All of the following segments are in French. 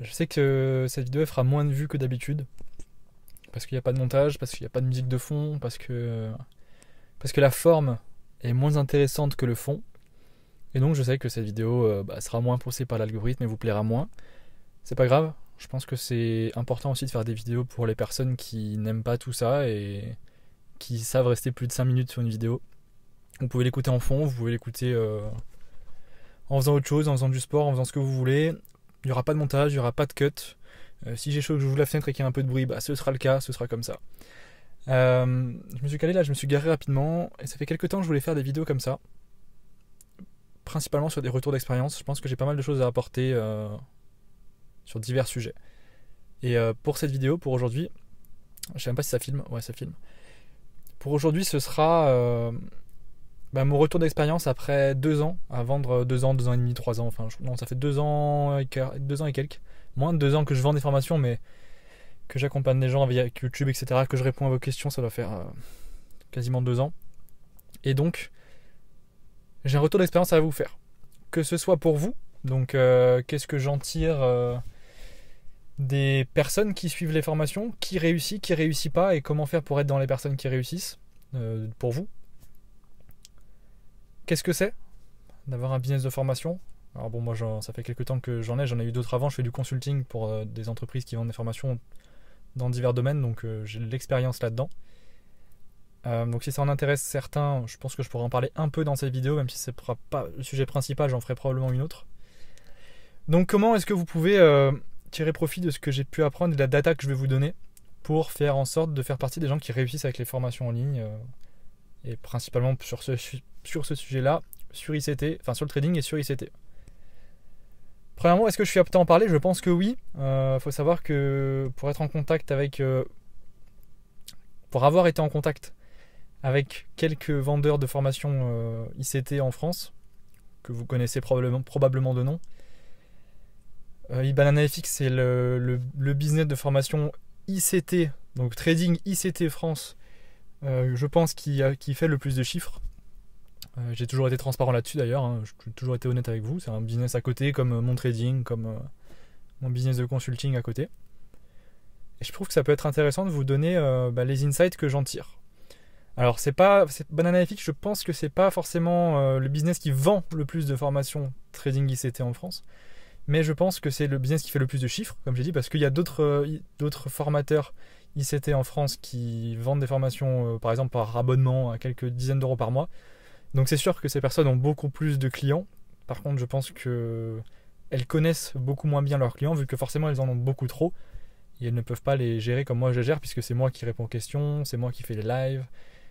Je sais que cette vidéo elle fera moins de vues que d'habitude. Parce qu'il n'y a pas de montage, parce qu'il n'y a pas de musique de fond, parce que la forme est moins intéressante que le fond. Et donc je sais que cette vidéo sera moins poussée par l'algorithme et vous plaira moins. C'est pas grave, je pense que c'est important aussi de faire des vidéos pour les personnes qui n'aiment pas tout ça et qui savent rester plus de 5 minutes sur une vidéo. Vous pouvez l'écouter en fond, vous pouvez l'écouter en faisant autre chose, en faisant du sport, en faisant ce que vous voulez. Il n'y aura pas de montage, il n'y aura pas de cut. Si j'ai chaud que j'ouvre la fenêtre et qu'il y a un peu de bruit, ce sera le cas, ce sera comme ça. Je me suis calé là, je me suis garé rapidement et ça fait quelques temps que je voulais faire des vidéos comme ça. Principalement sur des retours d'expérience. Je pense que j'ai pas mal de choses à apporter sur divers sujets. Et pour cette vidéo, pour aujourd'hui, je sais même pas si ça filme. Ouais, ça filme. Pour aujourd'hui, ce sera mon retour d'expérience après 2 ans à vendre 2 ans, 2 ans et demi, 3 ans. Enfin, non, ça fait 2 ans et quelques. Moins de 2 ans que je vends des formations, mais que j'accompagne les gens via YouTube, etc., que je réponds à vos questions, ça doit faire quasiment 2 ans. Et donc, j'ai un retour d'expérience à vous faire. Que ce soit pour vous, donc qu'est-ce que j'en tire des personnes qui suivent les formations, qui réussit pas, et comment faire pour être dans les personnes qui réussissent, pour vous. Qu'est-ce que c'est d'avoir un business de formation ? Alors bon, moi ça fait quelques temps que j'en ai eu d'autres avant, je fais du consulting pour des entreprises qui vendent des formations dans divers domaines, donc j'ai de l'expérience là-dedans. Donc si ça en intéresse certains, je pense que je pourrais en parler un peu dans cette vidéo, même si ce ne sera pas le sujet principal, j'en ferai probablement une autre. Donc comment est-ce que vous pouvez tirer profit de ce que j'ai pu apprendre et de la data que je vais vous donner pour faire en sorte de faire partie des gens qui réussissent avec les formations en ligne et principalement sur ce sujet-là, sur ICT, enfin sur le trading et sur ICT. Premièrement, est-ce que je suis apte à en parler ? Je pense que oui. Faut savoir que pour être en contact avec... pour avoir été en contact avec quelques vendeurs de formation ICT en France, que vous connaissez probablement de nom, eBananaFX, c'est le business de formation ICT, donc trading ICT France, je pense qui fait le plus de chiffres. J'ai toujours été transparent là-dessus d'ailleurs, hein. J'ai toujours été honnête avec vous. C'est un business à côté, comme mon trading, comme mon business de consulting à côté. Et je trouve que ça peut être intéressant de vous donner les insights que j'en tire. Alors BananaFX, je pense que c'est pas forcément le business qui vend le plus de formations trading ICT en France, mais je pense que c'est le business qui fait le plus de chiffres, comme j'ai dit, parce qu'il y a d'autres formateurs ICT en France qui vendent des formations, par exemple par abonnement à quelques dizaines d'euros par mois. Donc c'est sûr que ces personnes ont beaucoup plus de clients. Par contre, je pense qu'elles connaissent beaucoup moins bien leurs clients, vu que forcément elles en ont beaucoup trop. Et elles ne peuvent pas les gérer comme moi je les gère, puisque c'est moi qui réponds aux questions, c'est moi qui fais les lives,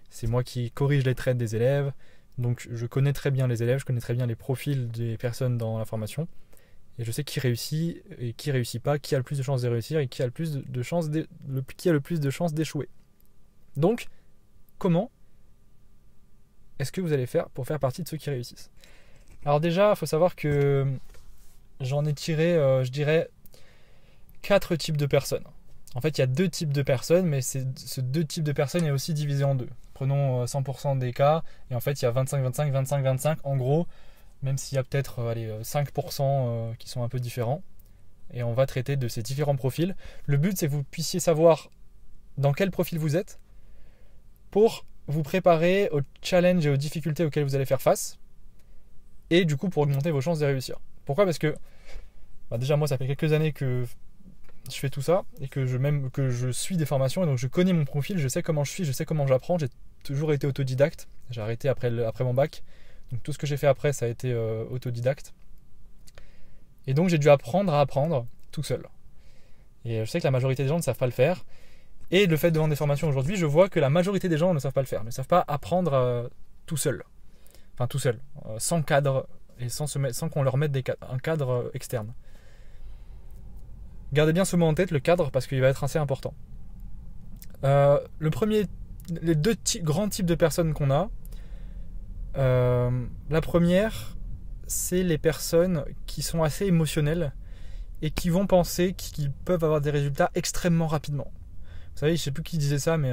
c'est moi qui corrige les trades des élèves. Donc je connais très bien les élèves, je connais très bien les profils des personnes dans la formation. Et je sais qui réussit et qui réussit pas, qui a le plus de chances de réussir et qui a le plus de chances d'échouer. Donc, comment est-ce que vous allez faire pour faire partie de ceux qui réussissent ? Alors déjà, il faut savoir que j'en ai tiré, je dirais, 4 types de personnes. En fait, il y a 2 types de personnes, mais ce 2 types de personnes est aussi divisé en 2. Prenons 100% des cas, et en fait, il y a 25-25, 25-25, en gros, même s'il y a peut-être 5% qui sont un peu différents. Et on va traiter de ces différents profils. Le but, c'est que vous puissiez savoir dans quel profil vous êtes pour vous préparer aux challenges et aux difficultés auxquelles vous allez faire face, et du coup pour augmenter vos chances de réussir. Pourquoi ? Parce que déjà moi ça fait quelques années que je fais tout ça et que je suis des formations, et donc je connais mon profil, je sais comment je suis, je sais comment j'apprends. J'ai toujours été autodidacte, j'ai arrêté après mon bac, donc tout ce que j'ai fait après ça a été autodidacte, et donc j'ai dû apprendre à apprendre tout seul. Et je sais que la majorité des gens ne savent pas le faire. Et le fait de vendre des formations aujourd'hui, je vois que la majorité des gens ne savent pas le faire, ne savent pas apprendre tout seul. Enfin tout seul, sans cadre et sans qu'on leur mette un cadre externe. Gardez bien ce mot en tête, le cadre, parce qu'il va être assez important. Les 2 grands types de personnes qu'on a. La première, c'est les personnes qui sont assez émotionnelles et qui vont penser qu'ils peuvent avoir des résultats extrêmement rapidement. Vous savez, je ne sais plus qui disait ça, mais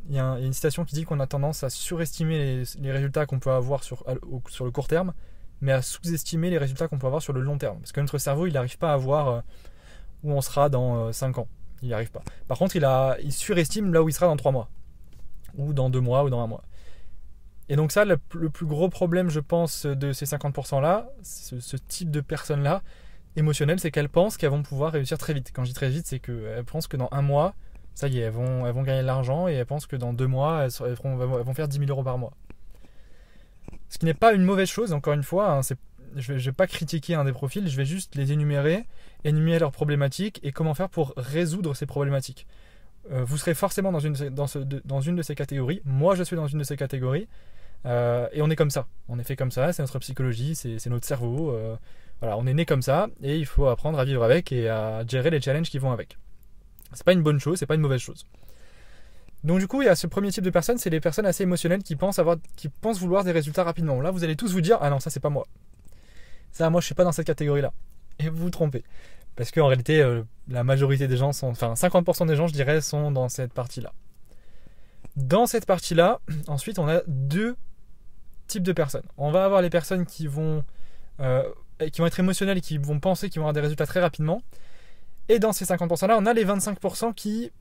il y a une citation qui dit qu'on a tendance à surestimer les résultats qu'on peut avoir sur le court terme, mais à sous-estimer les résultats qu'on peut avoir sur le long terme. Parce que notre cerveau, il n'arrive pas à voir où on sera dans 5 ans. Il n'y arrive pas. Par contre, il surestime là où il sera dans 3 mois, ou dans 2 mois, ou dans 1 mois. Et donc ça, le plus gros problème, je pense, de ces 50%-là, ce type de personnes-là, émotionnelles, c'est qu'elles pensent qu'elles vont pouvoir réussir très vite. Quand je dis très vite, c'est qu'elles pensent que dans 1 mois, ça y est, elles vont gagner de l'argent, et elles pensent que dans 2 mois, elles vont faire 10 000 euros par mois. Ce qui n'est pas une mauvaise chose, encore une fois, hein, je ne vais pas critiquer un des profils, je vais juste les énumérer leurs problématiques et comment faire pour résoudre ces problématiques. Vous serez forcément dans une de ces catégories. Moi, je suis dans une de ces catégories. Et on est comme ça. On est fait comme ça, c'est notre psychologie, c'est notre cerveau. Voilà, on est né comme ça et il faut apprendre à vivre avec et à gérer les challenges qui vont avec. C'est pas une bonne chose, c'est pas une mauvaise chose. Donc du coup, il y a ce premier type de personnes, c'est les personnes assez émotionnelles qui pensent vouloir des résultats rapidement. Là, vous allez tous vous dire, ah non, ça c'est pas moi. Ça, moi, je suis pas dans cette catégorie-là. Et vous vous trompez. Parce qu'en réalité, la majorité des gens enfin 50% des gens, je dirais, sont dans cette partie-là. Dans cette partie-là, ensuite, on a 2 types de personnes. On va avoir les personnes qui vont être émotionnelles et qui vont penser qu'ils vont avoir des résultats très rapidement. Et dans ces 50%-là, on a les 25% qui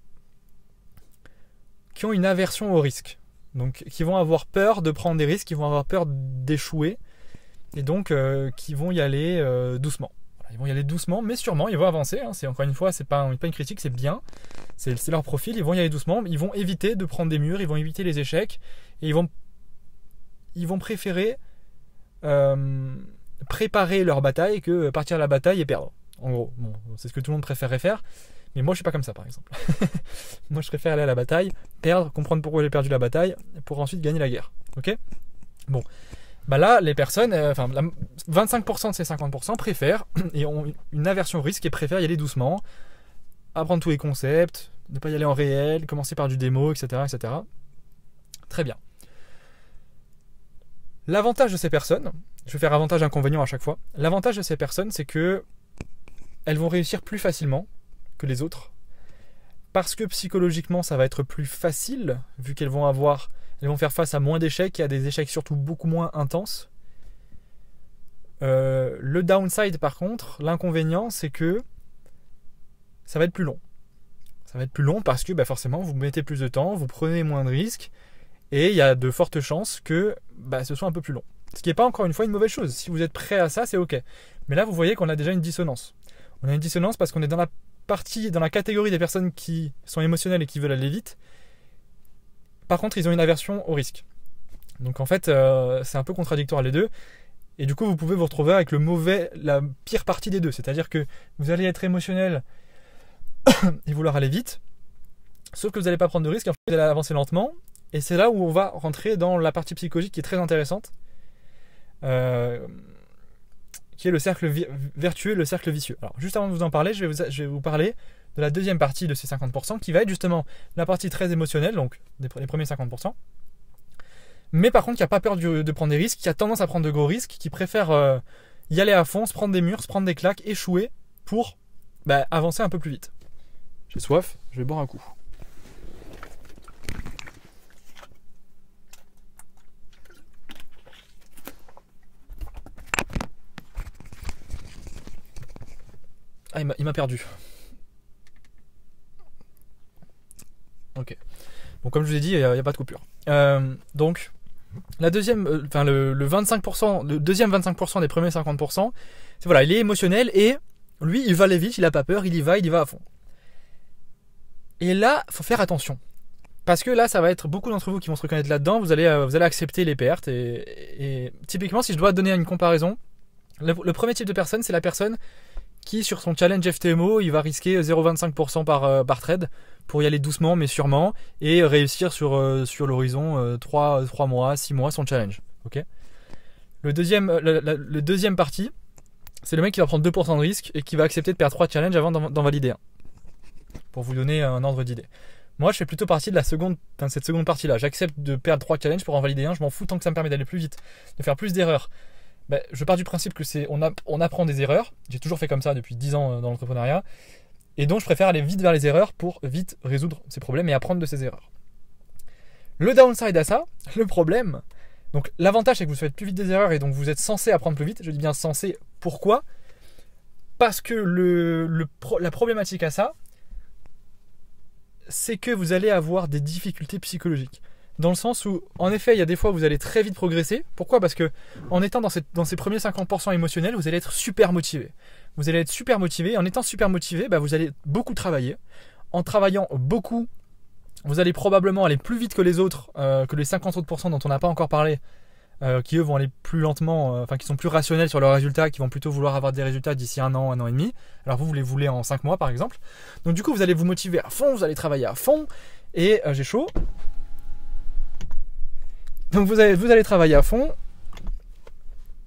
ont une aversion au risque. Donc, qui vont avoir peur de prendre des risques, qui vont avoir peur d'échouer. Et donc, qui vont y aller doucement. Voilà, ils vont y aller doucement, mais sûrement, ils vont avancer. Hein. C'est, encore une fois, c'est pas une critique, c'est bien. C'est leur profil, ils vont y aller doucement. Ils vont éviter de prendre des murs, ils vont éviter les échecs. Et ils vont préférer préparer leur bataille que partir à la bataille et perdre. En gros, bon, c'est ce que tout le monde préférerait faire. Mais moi, je suis pas comme ça, par exemple. Moi, je préfère aller à la bataille, perdre, comprendre pourquoi j'ai perdu la bataille, pour ensuite gagner la guerre. Ok ? Bon. Bah là, les personnes, 25% de ces 50% préfèrent et ont une aversion au risque et préfèrent y aller doucement, apprendre tous les concepts, ne pas y aller en réel, commencer par du démo, etc., etc. Très bien. L'avantage de ces personnes, je vais faire avantage-inconvénient à chaque fois, l'avantage de ces personnes, c'est que elles vont réussir plus facilement que les autres, parce que psychologiquement, ça va être plus facile, vu qu'elles vont faire face à moins d'échecs et à des échecs surtout beaucoup moins intenses. Le downside par contre, l'inconvénient, c'est que ça va être plus long. Ça va être plus long parce que forcément vous mettez plus de temps, vous prenez moins de risques et il y a de fortes chances que ce soit un peu plus long. Ce qui n'est pas encore une fois une mauvaise chose. Si vous êtes prêt à ça, c'est ok. Mais là vous voyez qu'on a déjà une dissonance. On a une dissonance parce qu'on est dans la catégorie des personnes qui sont émotionnelles et qui veulent aller vite. Par contre, ils ont une aversion au risque. Donc en fait, c'est un peu contradictoire les deux. Et du coup, vous pouvez vous retrouver avec la pire partie des deux. C'est-à-dire que vous allez être émotionnel et vouloir aller vite. Sauf que vous n'allez pas prendre de risque. En fait, vous allez avancer lentement. Et c'est là où on va rentrer dans la partie psychologique qui est très intéressante. Qui est le cercle vertueux et le cercle vicieux. Alors, juste avant de vous en parler, je vais vous parler de la deuxième partie de ces 50%, qui va être justement la partie très émotionnelle, donc les premiers 50%. Mais par contre, qui n'a pas peur de prendre des risques, qui a tendance à prendre de gros risques, qui préfère y aller à fond, se prendre des murs, se prendre des claques, échouer pour avancer un peu plus vite. J'ai soif, je vais boire un coup. Ah, il m'a perdu. Ok. Bon, comme je vous ai dit, il n'y a pas de coupure. Donc, la deuxième, le 25%, le deuxième 25% des premiers 50%, c'est voilà, il est émotionnel et lui, il va aller vite, il n'a pas peur, il y va à fond. Et là, il faut faire attention. Parce que là, ça va être beaucoup d'entre vous qui vont se reconnaître là-dedans, vous allez accepter les pertes. Et typiquement, si je dois donner une comparaison, le premier type de personne, c'est la personne qui, sur son challenge FTMO, il va risquer 0,25% par trade pour y aller doucement mais sûrement et réussir sur l'horizon 3 mois, 6 mois son challenge. Okay, le deuxième partie, c'est le mec qui va prendre 2% de risque et qui va accepter de perdre 3 challenges avant d'en valider un. Pour vous donner un ordre d'idée. Moi, je fais plutôt partie de cette seconde partie-là. J'accepte de perdre 3 challenges pour en valider un. Je m'en fous tant que ça me permet d'aller plus vite, de faire plus d'erreurs. Je pars du principe que on apprend des erreurs. J'ai toujours fait comme ça depuis 10 ans dans l'entrepreneuriat. Et donc, je préfère aller vite vers les erreurs pour vite résoudre ces problèmes et apprendre de ces erreurs. Le downside à ça, le problème, donc l'avantage c'est que vous faites plus vite des erreurs et donc vous êtes censé apprendre plus vite. Je dis bien censé. Pourquoi ? Parce que la problématique à ça, c'est que vous allez avoir des difficultés psychologiques. Dans le sens où, en effet, il y a des fois où vous allez très vite progresser. Pourquoi ? Parce que en étant dans ces premiers 50% émotionnels, vous allez être super motivé. Vous allez être super motivé. En étant super motivé, vous allez beaucoup travailler. En travaillant beaucoup, vous allez probablement aller plus vite que les autres, que les 50 autres % dont on n'a pas encore parlé, qui eux vont aller plus lentement, qui sont plus rationnels sur leurs résultats, qui vont plutôt vouloir avoir des résultats d'ici un an et demi. Alors vous les voulez en 5 mois par exemple. Donc du coup, vous allez vous motiver à fond, vous allez travailler à fond. Et j'ai chaud. Donc vous allez travailler à fond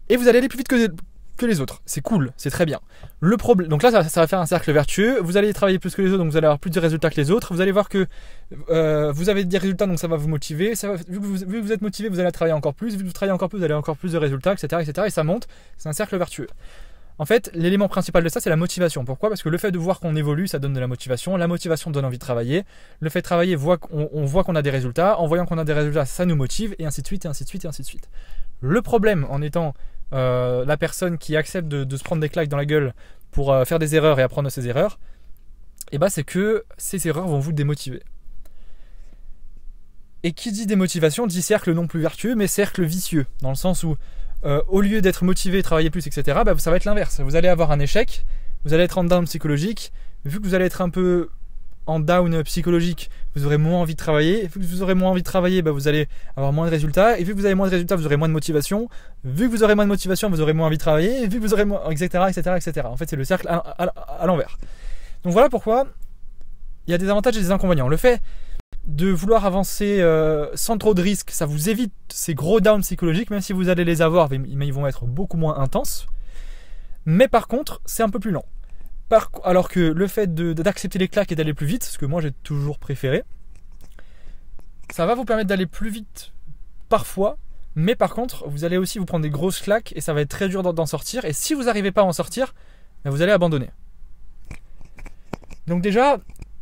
et vous allez aller plus vite que les autres. C'est cool, c'est très bien. Le problème, donc là ça va faire un cercle vertueux. Vous allez travailler plus que les autres, donc vous allez avoir plus de résultats que les autres. Vous allez voir que vous avez des résultats, donc ça va vous motiver. Vu que vous êtes motivé, vous allez travailler encore plus. Vu que vous travaillez encore plus, vous allez avoir encore plus de résultats, etc., etc. Et ça monte. C'est un cercle vertueux. En fait, l'élément principal de ça, c'est la motivation. Pourquoi ? Parce que le fait de voir qu'on évolue, ça donne de la motivation. La motivation donne envie de travailler. Le fait de travailler, on voit qu'on a des résultats. En voyant qu'on a des résultats, ça nous motive, et ainsi de suite, et ainsi de suite, et ainsi de suite. Le problème, en étant la personne qui accepte de se prendre des claques dans la gueule pour faire des erreurs et apprendre de ses erreurs, c'est que ces erreurs vont vous démotiver. Et qui dit démotivation dit cercle non plus vertueux, mais cercle vicieux. Dans le sens où au lieu d'être motivé, travailler plus, etc., ça va être l'inverse. Vous allez avoir un échec, vous allez être en down psychologique. Vu que vous allez être un peu en down psychologique, vous aurez moins envie de travailler. Vu que vous aurez moins envie de travailler, vous allez avoir moins de résultats. Et vu que vous avez moins de résultats, vous aurez moins de motivation. Vu que vous aurez moins de motivation, vous aurez moins envie de travailler. Et vu que vous aurez moins, etc., etc., etc. En fait, c'est le cercle à l'envers. Donc voilà pourquoi il y a des avantages et des inconvénients. Le fait de vouloir avancer sans trop de risques, ça vous évite ces gros downs psychologiques, même si vous allez les avoir, mais ils vont être beaucoup moins intenses. Mais par contre, c'est un peu plus lent. Alors que le fait d'accepter les claques et d'aller plus vite, ce que moi j'ai toujours préféré, ça va vous permettre d'aller plus vite parfois, mais par contre, vous allez aussi vous prendre des grosses claques et ça va être très dur d'en sortir. Et si vous n'arrivez pas à en sortir, vous allez abandonner. Donc déjà,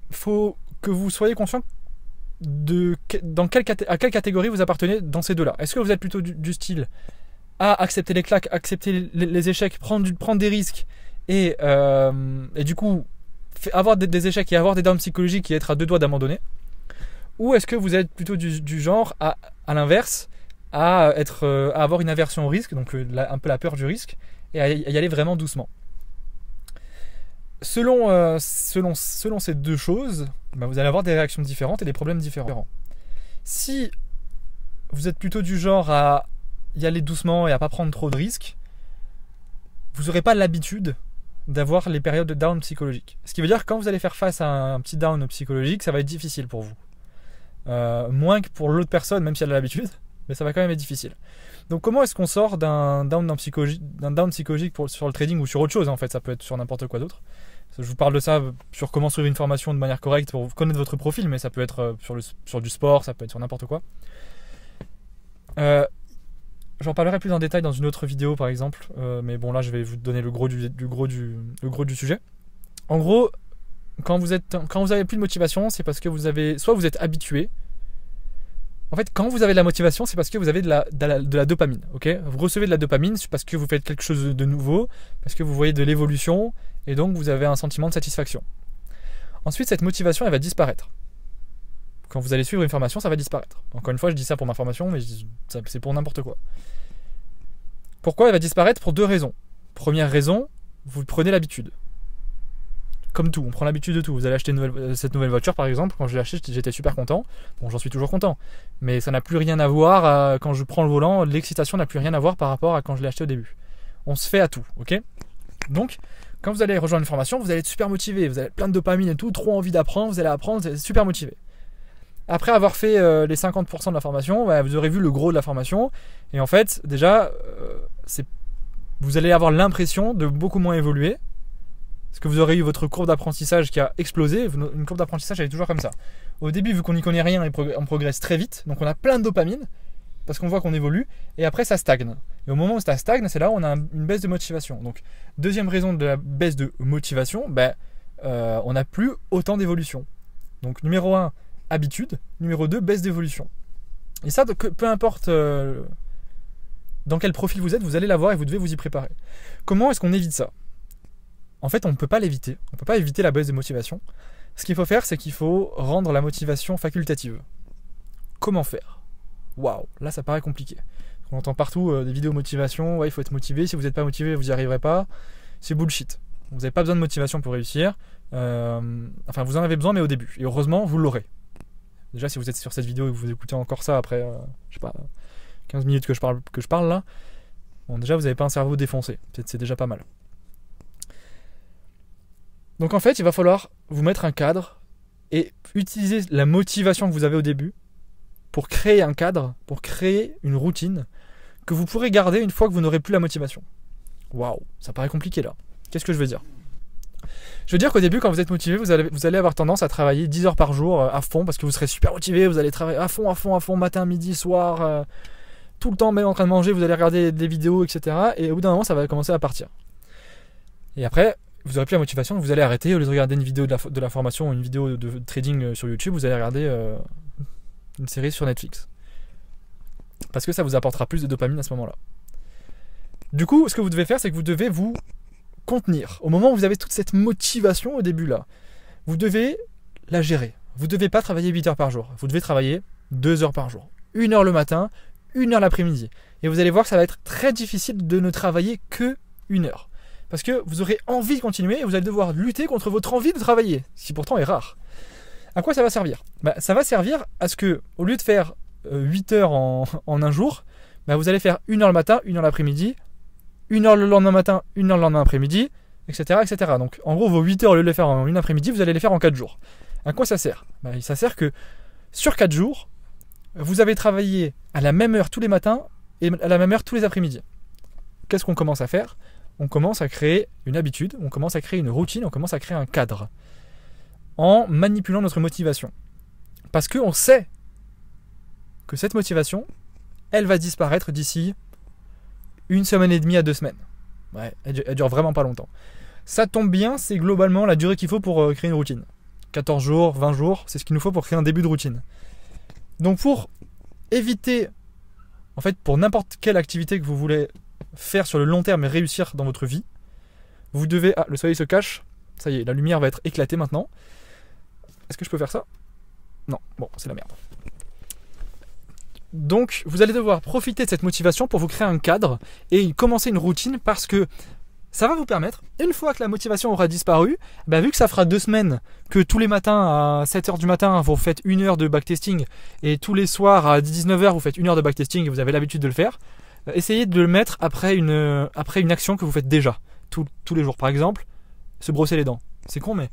il faut que vous soyez conscient à quelle catégorie vous appartenez dans ces deux-là. Est-ce que vous êtes plutôt du style à accepter les claques, accepter les échecs, prendre des risques et du coup avoir des échecs et avoir des downs psychologiques et être à deux doigts d'abandonner? Ou est-ce que vous êtes plutôt du genre à l'inverse, à avoir une aversion au risque, donc un peu la peur du risque, et à y aller vraiment doucement? Selon ces deux choses, vous allez avoir des réactions différentes et des problèmes différents. Si vous êtes plutôt du genre à y aller doucement et à pas prendre trop de risques, vous n'aurez pas l'habitude d'avoir les périodes de down psychologique. Ce qui veut dire que quand vous allez faire face à un petit down psychologique, ça va être difficile pour vous. Moins que pour l'autre personne, même si elle a l'habitude, mais ça va quand même être difficile. Donc comment est-ce qu'on sort d'un down psychologique sur le trading ou sur autre chose en fait, ça peut être sur n'importe quoi d'autre. Je vous parle de ça sur comment suivre une formation de manière correcte pour connaître votre profil, mais ça peut être sur du sport, ça peut être sur n'importe quoi. J'en parlerai plus en détail dans une autre vidéo par exemple, mais bon là je vais vous donner le gros du sujet. En gros, quand vous avez plus de motivation, c'est parce que vous êtes habitué. En fait, quand vous avez de la motivation, c'est parce que vous avez de la dopamine. Okay, vous recevez de la dopamine parce que vous faites quelque chose de nouveau, parce que vous voyez de l'évolution, et donc vous avez un sentiment de satisfaction. Ensuite, cette motivation, elle va disparaître. Quand vous allez suivre une formation, ça va disparaître. Encore une fois, je dis ça pour ma formation, mais c'est pour n'importe quoi. Pourquoi elle va disparaître? Pour deux raisons. Première raison, vous prenez l'habitude. Comme tout, on prend l'habitude de tout. Vous allez acheter cette nouvelle voiture par exemple, quand je l'ai achetée, j'étais super content. Bon, j'en suis toujours content. Mais ça n'a plus rien à voir, quand je prends le volant, l'excitation n'a plus rien à voir par rapport à quand je l'ai acheté au début. On se fait à tout, ok? Donc, quand vous allez rejoindre une formation, vous allez être super motivé, vous avez plein de dopamine et tout, trop envie d'apprendre, vous allez apprendre, vous allez être super motivé. Après avoir fait les 50% de la formation, vous aurez vu le gros de la formation. Et en fait, déjà, vous allez avoir l'impression de beaucoup moins évoluer. Parce que vous aurez eu votre courbe d'apprentissage qui a explosé. Une courbe d'apprentissage, elle est toujours comme ça. Au début, vu qu'on n'y connaît rien, on progresse très vite. Donc on a plein de dopamine, parce qu'on voit qu'on évolue. Et après, ça stagne. Et au moment où ça stagne, c'est là où on a une baisse de motivation. Donc, deuxième raison de la baisse de motivation, on n'a plus autant d'évolution. Donc, numéro 1, habitude. Numéro 2, baisse d'évolution. Et ça, peu importe dans quel profil vous êtes, vous allez l'avoir et vous devez vous y préparer. Comment est-ce qu'on évite ça? En fait, on ne peut pas l'éviter. On ne peut pas éviter la baisse de motivation. Ce qu'il faut faire, c'est qu'il faut rendre la motivation facultative. Comment faire? Waouh, là ça paraît compliqué. On entend partout des vidéos motivation, ouais, il faut être motivé, si vous n'êtes pas motivé, vous n'y arriverez pas. C'est bullshit. Vous n'avez pas besoin de motivation pour réussir. Enfin, vous en avez besoin, mais au début. Et heureusement, vous l'aurez. Déjà, si vous êtes sur cette vidéo et que vous écoutez encore ça après, je sais pas, 15 minutes que je parle là, bon, déjà, vous n'avez pas un cerveau défoncé. C'est déjà pas mal. Donc en fait, il va falloir vous mettre un cadre et utiliser la motivation que vous avez au début pour créer un cadre, pour créer une routine que vous pourrez garder une fois que vous n'aurez plus la motivation. Waouh, ça paraît compliqué là. Qu'est-ce que je veux dire? Je veux dire qu'au début, quand vous êtes motivé, vous allez avoir tendance à travailler 10 heures par jour à fond parce que vous serez super motivé, vous allez travailler à fond, matin, midi, soir, tout le temps, même en train de manger, vous allez regarder des vidéos, etc. Et au bout d'un moment, ça va commencer à partir. Et après, vous n'aurez plus la motivation, vous allez arrêter. Au lieu de regarder une vidéo de la formation ou une vidéo de trading sur YouTube, vous allez regarder une série sur Netflix. Parce que ça vous apportera plus de dopamine à ce moment-là. Du coup, ce que vous devez faire, c'est que vous devez vous contenir. Au moment où vous avez toute cette motivation au début là, vous devez la gérer. Vous ne devez pas travailler 8 heures par jour. Vous devez travailler 2 heures par jour. 1 heure le matin, 1 heure l'après-midi. Et vous allez voir que ça va être très difficile de ne travailler que 1 heure. Parce que vous aurez envie de continuer et vous allez devoir lutter contre votre envie de travailler, ce qui pourtant est rare. À quoi ça va servir? Ça va servir à ce que, au lieu de faire 8 heures en un jour, vous allez faire 1 heure le matin, 1 heure l'après-midi, 1 heure le lendemain matin, 1 heure le lendemain après-midi, etc., etc. Donc en gros, vos 8 heures, au lieu de les faire en une après-midi, vous allez les faire en 4 jours. À quoi ça sert? Ça sert que sur 4 jours, vous avez travaillé à la même heure tous les matins et à la même heure tous les après-midi. Qu'est-ce qu'on commence à faire? On commence à créer une habitude, on commence à créer une routine, on commence à créer un cadre en manipulant notre motivation. Parce qu'on sait que cette motivation, elle va disparaître d'ici 1 semaine et demie à 2 semaines. Ouais, elle dure vraiment pas longtemps. Ça tombe bien, c'est globalement la durée qu'il faut pour créer une routine. 14 jours, 20 jours, c'est ce qu'il nous faut pour créer un début de routine. Donc pour éviter, en fait, pour n'importe quelle activité que vous voulez faire sur le long terme et réussir dans votre vie, vous devez... Ah, le soleil se cache, ça y est, la lumière va être éclatée maintenant. Est-ce que je peux faire ça? Non, bon, c'est la merde. Donc, vous allez devoir profiter de cette motivation pour vous créer un cadre et commencer une routine parce que ça va vous permettre, une fois que la motivation aura disparu, vu que ça fera 2 semaines que tous les matins à 7h du matin vous faites 1 heure de backtesting et tous les soirs à 19h vous faites 1 heure de backtesting et vous avez l'habitude de le faire, essayez de le mettre après une action que vous faites déjà tous les jours. Par exemple, se brosser les dents. C'est con, mais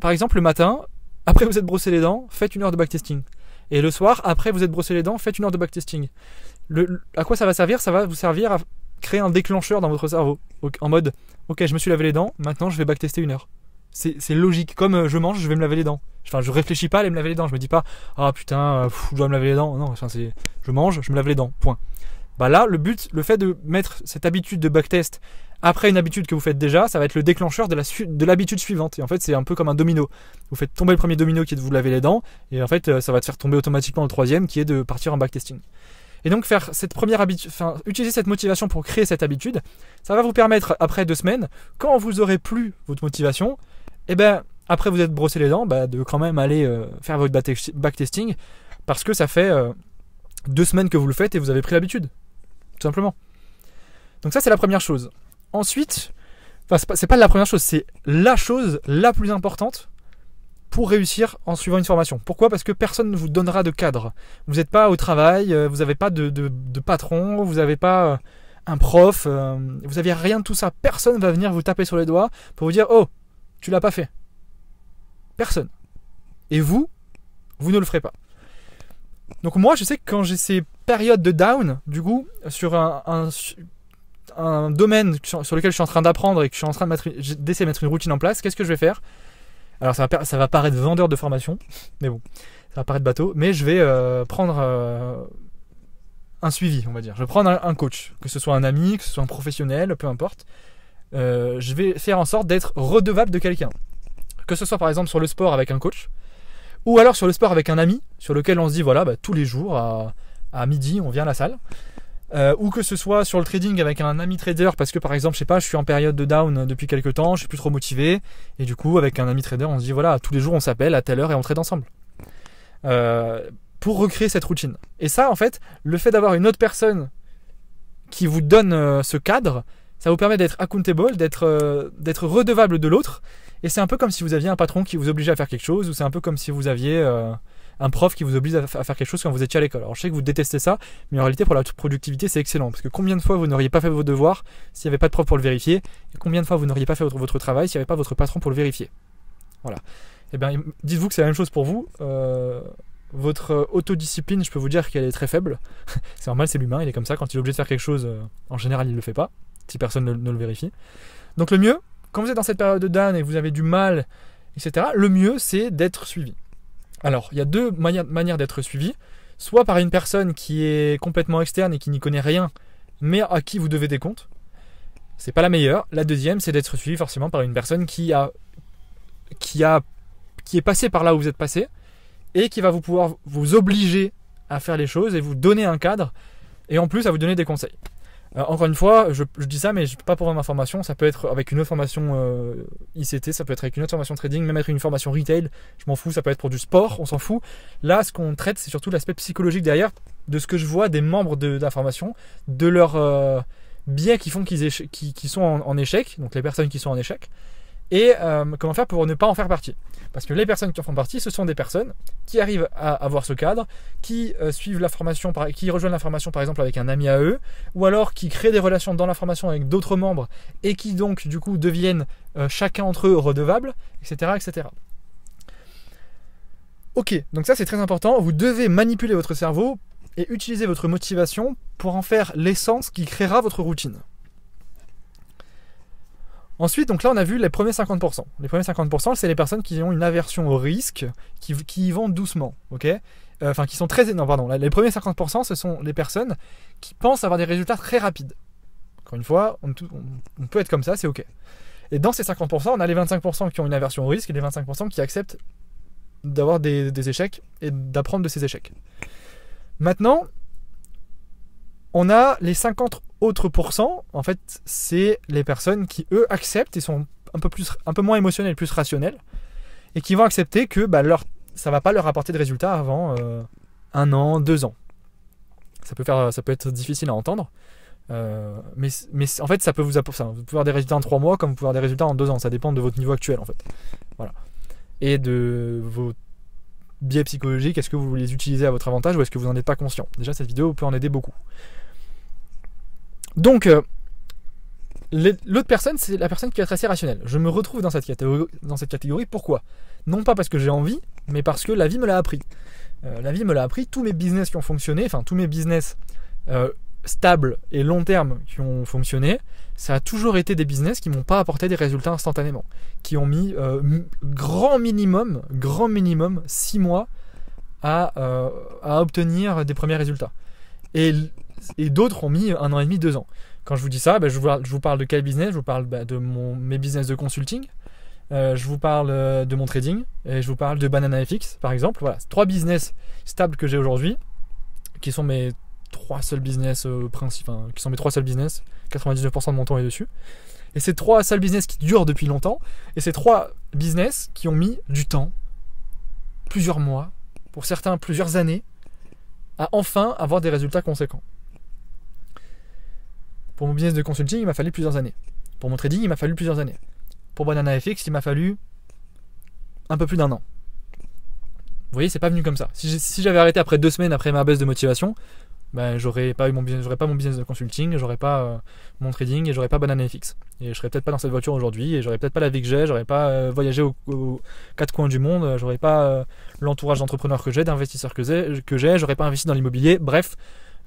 par exemple le matin, après vous êtes brossé les dents, faites 1 heure de backtesting. Et le soir, après vous êtes brossé les dents, faites 1 heure de backtesting. À quoi ça va servir? Ça va vous servir à créer un déclencheur dans votre cerveau. En mode, ok, je me suis lavé les dents, maintenant je vais backtester 1 heure. C'est logique. Comme je mange, je vais me laver les dents. Enfin, je réfléchis pas à aller me laver les dents. Je me dis pas, ah putain, je dois me laver les dents. Non, enfin, je mange, je me lave les dents. Point. Là, le fait de mettre cette habitude de backtest après une habitude que vous faites déjà, ça va être le déclencheur de l'habitude suivante. Et en fait, c'est un peu comme un domino. Vous faites tomber le premier domino qui est de vous laver les dents, et en fait, ça va te faire tomber automatiquement le troisième qui est de partir en backtesting. Et donc, faire cette première habitude, utiliser cette motivation pour créer cette habitude, ça va vous permettre, après 2 semaines, quand vous aurez plus votre motivation, après vous êtes brossé les dents, de quand même aller faire votre backtesting, parce que ça fait 2 semaines que vous le faites et vous avez pris l'habitude. Tout simplement. Donc ça, c'est la première chose. Ensuite, c'est pas la première chose, c'est la chose la plus importante pour réussir en suivant une formation. Pourquoi? Parce que personne ne vous donnera de cadre. Vous n'êtes pas au travail, vous n'avez pas de patron, vous n'avez pas un prof, vous n'avez rien de tout ça. Personne ne va venir vous taper sur les doigts pour vous dire « Oh, tu l'as pas fait ». Personne. Et vous ne le ferez pas. Donc moi, je sais que quand j'ai ces périodes de down, du coup, sur un domaine sur lequel je suis en train d'apprendre et que je suis en train d'essayer de mettre une routine en place, qu'est-ce que je vais faire? Alors ça va paraître vendeur de formation, mais bon, ça va paraître bateau, mais je vais prendre un suivi, on va dire. Je vais prendre un coach, que ce soit un ami, que ce soit un professionnel, peu importe. Je vais faire en sorte d'être redevable de quelqu'un. Que ce soit par exemple sur le sport avec un coach, ou alors sur le sport avec un ami, sur lequel on se dit voilà, tous les jours à midi on vient à la salle. ou que ce soit sur le trading avec un ami trader, parce que par exemple, je sais pas, je suis en période de down depuis quelques temps, je suis plus trop motivé, et du coup, avec un ami trader, on se dit voilà, tous les jours on s'appelle à telle heure et on trade ensemble. Pour recréer cette routine. Et ça, en fait, le fait d'avoir une autre personne qui vous donne ce cadre, ça vous permet d'être accountable, d'être redevable de l'autre. Et c'est un peu comme si vous aviez un patron qui vous obligeait à faire quelque chose, ou c'est un peu comme si vous aviez un prof qui vous oblige à faire quelque chose quand vous étiez à l'école. Alors je sais que vous détestez ça, mais en réalité pour la productivité c'est excellent, parce que combien de fois vous n'auriez pas fait vos devoirs s'il n'y avait pas de prof pour le vérifier, et combien de fois vous n'auriez pas fait votre travail s'il n'y avait pas votre patron pour le vérifier. Voilà. Et bien dites-vous que c'est la même chose pour vous. Votre autodiscipline, je peux vous dire qu'elle est très faible. C'est normal, c'est l'humain, il est comme ça. Quand il est obligé de faire quelque chose, en général, il ne le fait pas, si personne ne le vérifie. Donc le mieux, quand vous êtes dans cette période de down et que vous avez du mal, etc., le mieux, c'est d'être suivi. Alors, il y a deux manières d'être suivi. Soit par une personne qui est complètement externe et qui n'y connaît rien, mais à qui vous devez des comptes. C'est pas la meilleure. La deuxième, c'est d'être suivi forcément par une personne qui est passée par là où vous êtes passé, et qui va pouvoir vous obliger à faire les choses et vous donner un cadre, et en plus à vous donner des conseils. Encore une fois, je dis ça, mais pas pour ma formation, ça peut être avec une autre formation ICT, ça peut être avec une autre formation trading, même avec une formation retail, je m'en fous, ça peut être pour du sport, on s'en fout. Là, ce qu'on traite, c'est surtout l'aspect psychologique derrière, de ce que je vois des membres de la formation, de leurs biais qui font qu'ils sont en échec, donc les personnes qui sont en échec, et comment faire pour ne pas en faire partie. Parce que les personnes qui en font partie, ce sont des personnes qui arrivent à avoir ce cadre, qui suivent la formation, qui rejoignent la formation par exemple avec un ami à eux, ou alors qui créent des relations dans la formation avec d'autres membres, et qui donc du coup deviennent chacun entre eux redevables, etc., etc. Ok, donc ça c'est très important, vous devez manipuler votre cerveau et utiliser votre motivation pour en faire l'essence qui créera votre routine. Ensuite, donc là, on a vu les premiers 50%. Les premiers 50%, c'est les personnes qui ont une aversion au risque, qui y vont doucement, ok ? Enfin, qui sont très... Non, pardon. Les premiers 50%, ce sont les personnes qui pensent avoir des résultats très rapides. Encore une fois, on peut être comme ça, c'est ok. Et dans ces 50%, on a les 25% qui ont une aversion au risque et les 25% qui acceptent d'avoir des échecs et d'apprendre de ces échecs. Maintenant, on a les 50 autres pourcents, en fait, c'est les personnes qui, eux, acceptent et sont un peu moins émotionnelles, plus rationnelles, et qui vont accepter que ça ne va pas leur apporter de résultats avant 1 an, 2 ans. Ça peut être difficile à entendre, mais en fait, ça peut vous apporter. Vous pouvez avoir des résultats en 3 mois, comme vous pouvez avoir des résultats en 2 ans. Ça dépend de votre niveau actuel, en fait. Voilà. Et de vos biais psychologiques, est-ce que vous les utilisez à votre avantage ou est-ce que vous n'en êtes pas conscient? Déjà, cette vidéo peut en aider beaucoup. Donc, l'autre personne, c'est la personne qui va être assez rationnelle. Je me retrouve dans cette catégorie. Pourquoi? Non pas parce que j'ai envie, mais parce que la vie me l'a appris. La vie me l'a appris. Tous mes business qui ont fonctionné, enfin tous mes business stables et long terme qui ont fonctionné, ça a toujours été des business qui m'ont pas apporté des résultats instantanément, qui ont mis grand minimum 6 mois à obtenir des premiers résultats. Et d'autres ont mis 1 an et demi, 2 ans. Quand je vous dis ça, je vous parle de quel business? Je vous parle de mes business de consulting, je vous parle de mon trading, et je vous parle de BananaFX par exemple. Voilà, 3 business stables que j'ai aujourd'hui, qui sont mes 3 seuls business qui sont mes 3 seuls business, 99% de mon temps est dessus. Et ces 3 seuls business qui durent depuis longtemps, et ces 3 business qui ont mis du temps, plusieurs mois, pour certains plusieurs années, à enfin avoir des résultats conséquents. Pour mon business de consulting, il m'a fallu plusieurs années. Pour mon trading, il m'a fallu plusieurs années. Pour BananaFX, il m'a fallu un peu plus d'1 an. Vous voyez, c'est pas venu comme ça. Si j'avais arrêté après 2 semaines après ma baisse de motivation, j'aurais pas mon business de consulting, j'aurais pas mon trading et j'aurais pas BananaFX. Et je serais peut-être pas dans cette voiture aujourd'hui, et j'aurais peut-être pas la vie que j'ai, j'aurais pas voyagé aux 4 coins du monde, j'aurais pas l'entourage d'entrepreneurs que j'ai, d'investisseurs que j'ai, j'aurais pas investi dans l'immobilier. Bref,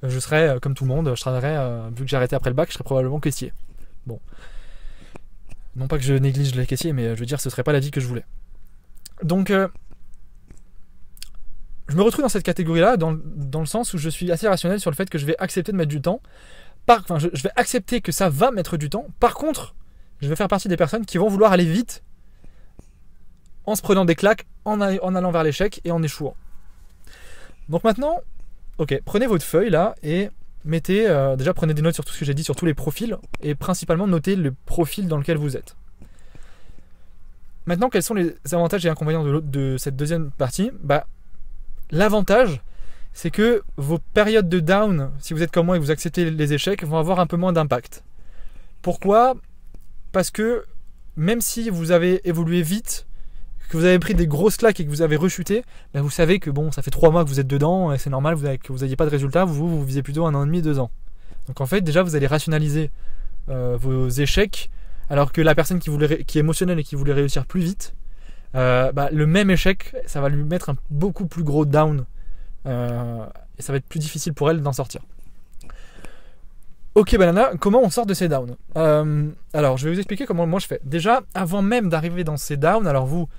je serais comme tout le monde, je travaillerais, vu que j'ai arrêté après le bac, je serais probablement caissier. Bon. Non pas que je néglige les caissiers, mais je veux dire, ce serait pas la vie que je voulais. Donc, je me retrouve dans cette catégorie-là, dans le sens où je suis assez rationnel sur le fait que je vais accepter de mettre du temps. Je vais accepter que ça va mettre du temps. Par contre, je vais faire partie des personnes qui vont vouloir aller vite en se prenant des claques, en allant vers l'échec et en échouant. Donc maintenant, ok, prenez votre feuille là et mettez, déjà prenez des notes sur tout ce que j'ai dit, sur tous les profils, et principalement notez le profil dans lequel vous êtes. Maintenant, quels sont les avantages et inconvénients de cette deuxième partie? L'avantage, c'est que vos périodes de down, si vous êtes comme moi et que vous acceptez les échecs, vont avoir un peu moins d'impact. Pourquoi? Parce que même si vous avez évolué vite, que vous avez pris des grosses claques et que vous avez rechuté, vous savez que bon, ça fait 3 mois que vous êtes dedans et c'est normal que vous n'ayez pas de résultat, vous visez plutôt 1 an et demi, 2 ans. Donc en fait, déjà, vous allez rationaliser vos échecs, alors que la personne qui est émotionnelle et qui voulait réussir plus vite, le même échec, ça va lui mettre un beaucoup plus gros down et ça va être plus difficile pour elle d'en sortir. Ok Banana, comment on sort de ces downs? Alors je vais vous expliquer comment moi je fais. Déjà, avant même d'arriver dans ces downs, alors vous,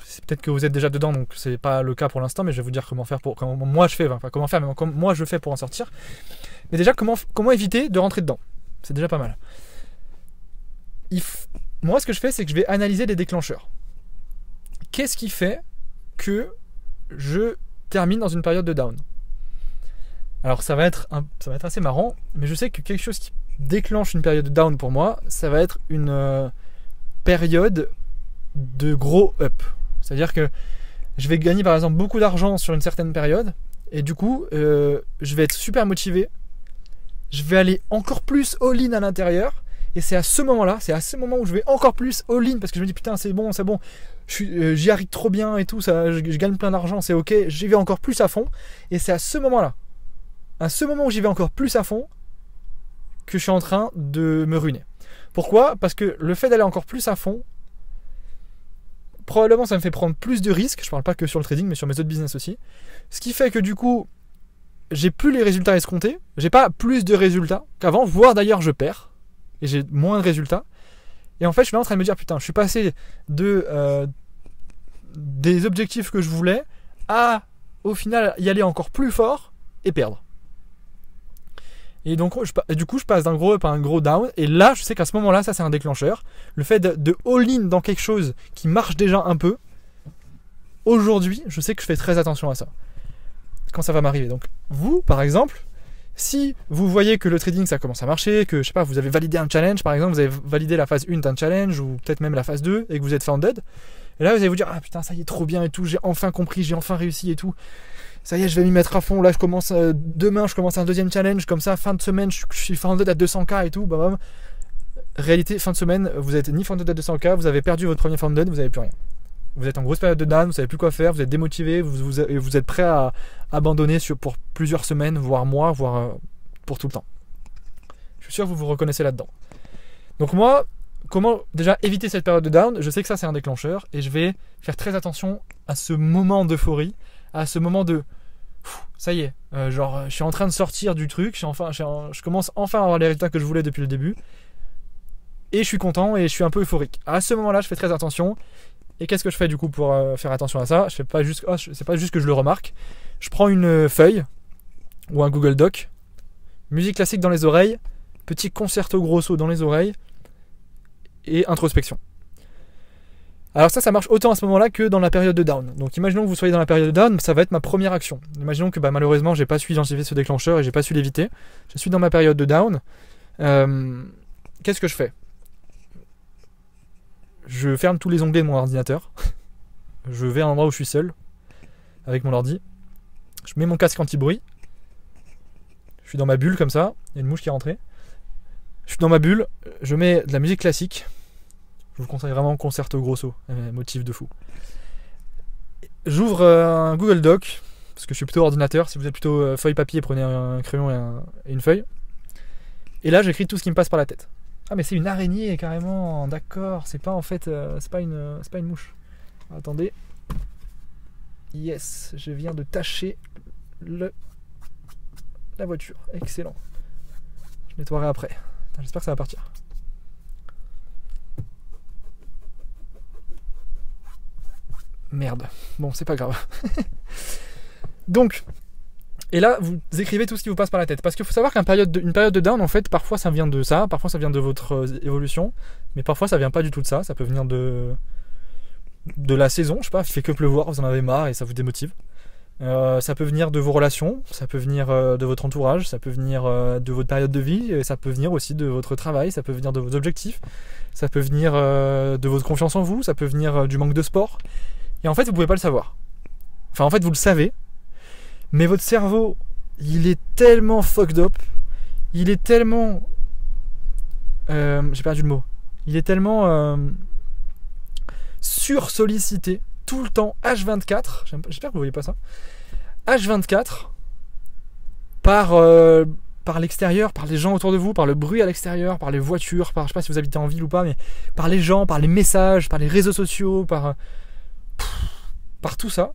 c'est peut-être que vous êtes déjà dedans, donc c'est pas le cas pour l'instant, mais je vais vous dire comment moi je fais, enfin comment faire, mais comment moi je fais pour en sortir. Mais déjà, comment éviter de rentrer dedans? C'est déjà pas mal. Moi, ce que je fais, c'est que je vais analyser les déclencheurs. Qu'est-ce qui fait que je termine dans une période de down? Alors ça va être assez marrant, mais je sais que quelque chose qui déclenche une période de down pour moi, ça va être une période de gros up. C'est-à-dire que je vais gagner par exemple beaucoup d'argent sur une certaine période, et du coup je vais être super motivé, je vais aller encore plus all-in à l'intérieur, et c'est à ce moment-là, où je vais encore plus all-in, parce que je me dis putain c'est bon, j'y arrive trop bien et tout, je gagne plein d'argent, c'est ok, j'y vais encore plus à fond, et c'est à ce moment-là, où j'y vais encore plus à fond, que je suis en train de me ruiner. Pourquoi? Parce que le fait d'aller encore plus à fond, probablement ça me fait prendre plus de risques, je parle pas que sur le trading, mais sur mes autres business aussi, ce qui fait que du coup, j'ai plus les résultats escomptés, j'ai pas plus de résultats qu'avant, voire d'ailleurs je perds, et j'ai moins de résultats, et en fait je suis là en train de me dire putain, je suis passé des objectifs que je voulais à au final y aller encore plus fort et perdre. Et donc du coup je passe d'un gros up à un gros down, et là je sais qu'à ce moment là ça c'est un déclencheur, le fait de all-in dans quelque chose qui marche déjà un peu. Aujourd'hui je sais que je fais très attention à ça quand ça va m'arriver. Donc vous par exemple, si vous voyez que le trading ça commence à marcher, que je sais pas, vous avez validé un challenge par exemple, vous avez validé la phase 1 d'un challenge ou peut-être même la phase 2 et que vous êtes founded, et là vous allez vous dire ah putain ça y est trop bien et tout, j'ai enfin compris, j'ai enfin réussi et tout, ça y est je vais m'y mettre à fond, là demain je commence un deuxième challenge, comme ça fin de semaine je suis founded à 200k et tout, bam. Réalité, fin de semaine vous êtes ni founded à 200k, vous avez perdu votre premier founded, vous avez plus rien. Vous êtes en grosse période de down, vous savez plus quoi faire, vous êtes démotivé, vous êtes prêt à abandonner pour plusieurs semaines, voire mois, voire pour tout le temps. Je suis sûr que vous vous reconnaissez là-dedans. Donc moi, comment déjà éviter cette période de down? Je sais que ça c'est un déclencheur, et je vais faire très attention à ce moment d'euphorie, à ce moment de ça y est, je suis en train de sortir du truc, je commence enfin à avoir les résultats que je voulais depuis le début, et je suis content et je suis un peu euphorique. À ce moment-là, je fais très attention. Et qu'est-ce que je fais du coup pour faire attention à ça? C'est pas juste que je le remarque. Je prends une feuille ou un Google Doc, musique classique dans les oreilles, petit concerto grosso dans les oreilles et introspection. Alors ça marche autant à ce moment-là que dans la période de down. Donc imaginons que vous soyez dans la période de down, ça va être ma première action. Imaginons que malheureusement j'ai pas su identifier ce déclencheur et j'ai pas su l'éviter. Je suis dans ma période de down. Qu'est-ce que je fais? Je ferme tous les onglets de mon ordinateur. Je vais à un endroit où je suis seul avec mon ordi. Je mets mon casque anti-bruit. Je suis dans ma bulle comme ça. Il y a une mouche qui est rentrée. Je suis dans ma bulle. Je mets de la musique classique. Je vous conseille vraiment concerto grosso. Motif de fou. J'ouvre un Google Doc. Parce que je suis plutôt ordinateur. Si vous êtes plutôt feuille papier, prenez un crayon et une feuille. Et là, j'écris tout ce qui me passe par la tête. Ah mais c'est une araignée carrément, d'accord, c'est pas en fait, c'est pas une mouche. Attendez. Yes, je viens de tacher la voiture, excellent. Je nettoierai après. Attends, j'espère que ça va partir. Merde, bon c'est pas grave. Donc, et là, vous écrivez tout ce qui vous passe par la tête. Parce qu'il faut savoir qu'une période de down, en fait, parfois ça vient de ça, parfois ça vient de votre évolution, mais parfois ça vient pas du tout de ça. Ça peut venir de la saison, je sais pas, il fait que pleuvoir, vous en avez marre et ça vous démotive. Ça peut venir de vos relations, ça peut venir de votre entourage, ça peut venir de votre période de vie, et ça peut venir aussi de votre travail, ça peut venir de vos objectifs, ça peut venir de votre confiance en vous, ça peut venir du manque de sport. Et en fait, vous pouvez pas le savoir. Enfin, en fait, vous le savez, mais votre cerveau, il est tellement fucked up, il est tellement... j'ai perdu le mot. Il est tellement sursollicité, tout le temps, H24, j'espère que vous voyez pas ça, H24, par l'extérieur, par les gens autour de vous, par le bruit à l'extérieur, par les voitures, par, je sais pas si vous habitez en ville ou pas, mais par les gens, par les messages, par les réseaux sociaux, par tout ça,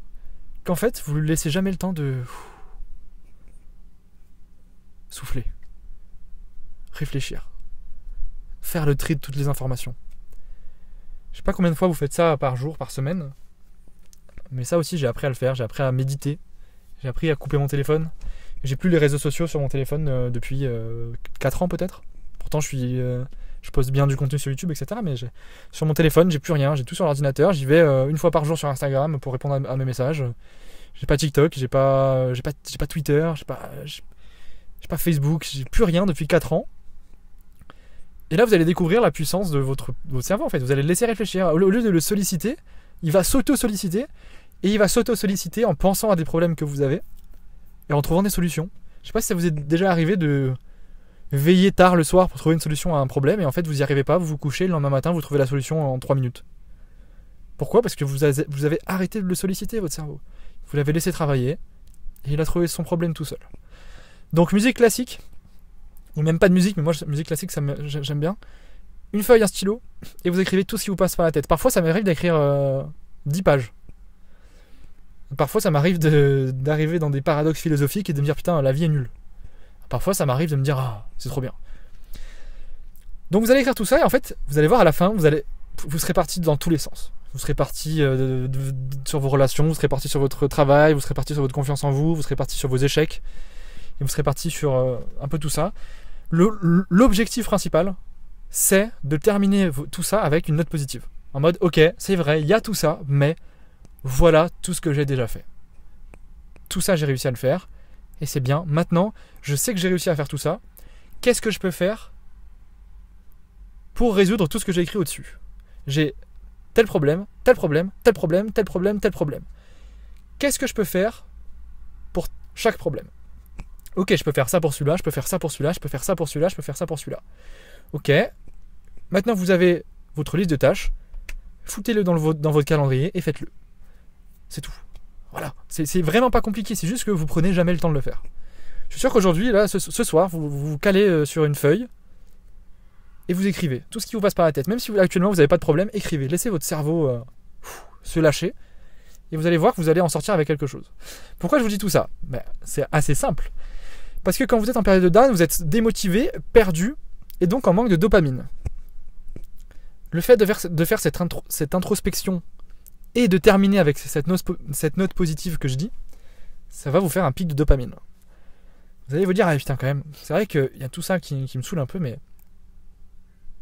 qu'en fait, vous ne laissez jamais le temps de souffler, réfléchir, faire le tri de toutes les informations. Je sais pas combien de fois vous faites ça par jour, par semaine, mais ça aussi j'ai appris à le faire, j'ai appris à méditer, j'ai appris à couper mon téléphone. J'ai plus les réseaux sociaux sur mon téléphone depuis 4 ans peut-être. Pourtant je poste bien du contenu sur YouTube, etc. Mais sur mon téléphone j'ai plus rien, j'ai tout sur l'ordinateur. J'y vais une fois par jour sur Instagram pour répondre à mes messages. J'ai pas TikTok, j'ai pas Twitter, j'ai pas Facebook, j'ai plus rien depuis 4 ans. Et là vous allez découvrir la puissance de votre cerveau en fait. Vous allez le laisser réfléchir. Au lieu de le solliciter, il va s'auto-solliciter. Et il va s'auto-solliciter en pensant à des problèmes que vous avez et en trouvant des solutions. Je sais pas si ça vous est déjà arrivé de veiller tard le soir pour trouver une solution à un problème et en fait vous n'y arrivez pas, vous vous couchez, le lendemain matin vous trouvez la solution en 3 minutes. Pourquoi ? Parce que vous avez arrêté de le solliciter, votre cerveau. Vous l'avez laissé travailler et il a trouvé son problème tout seul. Donc musique classique, ou même pas de musique, mais moi musique classique j'aime bien. Une feuille, un stylo et vous écrivez tout ce qui vous passe par la tête. Parfois ça m'arrive d'écrire 10 pages. Parfois ça m'arrive d'arriver dans des paradoxes philosophiques et de me dire putain la vie est nulle. Parfois ça m'arrive de me dire ah c'est trop bien. Donc vous allez écrire tout ça et en fait vous allez voir à la fin vous serez parti dans tous les sens. Vous serez parti sur vos relations, vous serez parti sur votre travail, vous serez parti sur votre confiance en vous, vous serez parti sur vos échecs et vous serez parti sur un peu tout ça. L'objectif principal c'est de terminer tout ça avec une note positive. En mode ok c'est vrai il y a tout ça mais voilà tout ce que j'ai déjà fait. Tout ça, j'ai réussi à le faire. Et c'est bien. Maintenant, je sais que j'ai réussi à faire tout ça. Qu'est-ce que je peux faire pour résoudre tout ce que j'ai écrit au-dessus ? J'ai tel problème, tel problème, tel problème, tel problème, tel problème. Qu'est-ce que je peux faire pour chaque problème ? Ok, je peux faire ça pour celui-là, je peux faire ça pour celui-là, je peux faire ça pour celui-là, je peux faire ça pour celui-là. Ok. Maintenant, vous avez votre liste de tâches. Foutez-le dans votre calendrier et faites-le. C'est tout. Voilà. C'est vraiment pas compliqué. C'est juste que vous prenez jamais le temps de le faire. Je suis sûr qu'aujourd'hui, là, ce soir, vous vous calez sur une feuille et vous écrivez tout ce qui vous passe par la tête. Même si actuellement vous n'avez pas de problème, écrivez. Laissez votre cerveau se lâcher et vous allez voir que vous allez en sortir avec quelque chose. Pourquoi je vous dis tout ça ? C'est assez simple. Parce que quand vous êtes en période de down, vous êtes démotivé, perdu et donc en manque de dopamine. Le fait de faire cette introspection et de terminer avec cette note positive que je dis, ça va vous faire un pic de dopamine. Vous allez vous dire, ah putain quand même, c'est vrai qu'il y a tout ça qui me saoule un peu, mais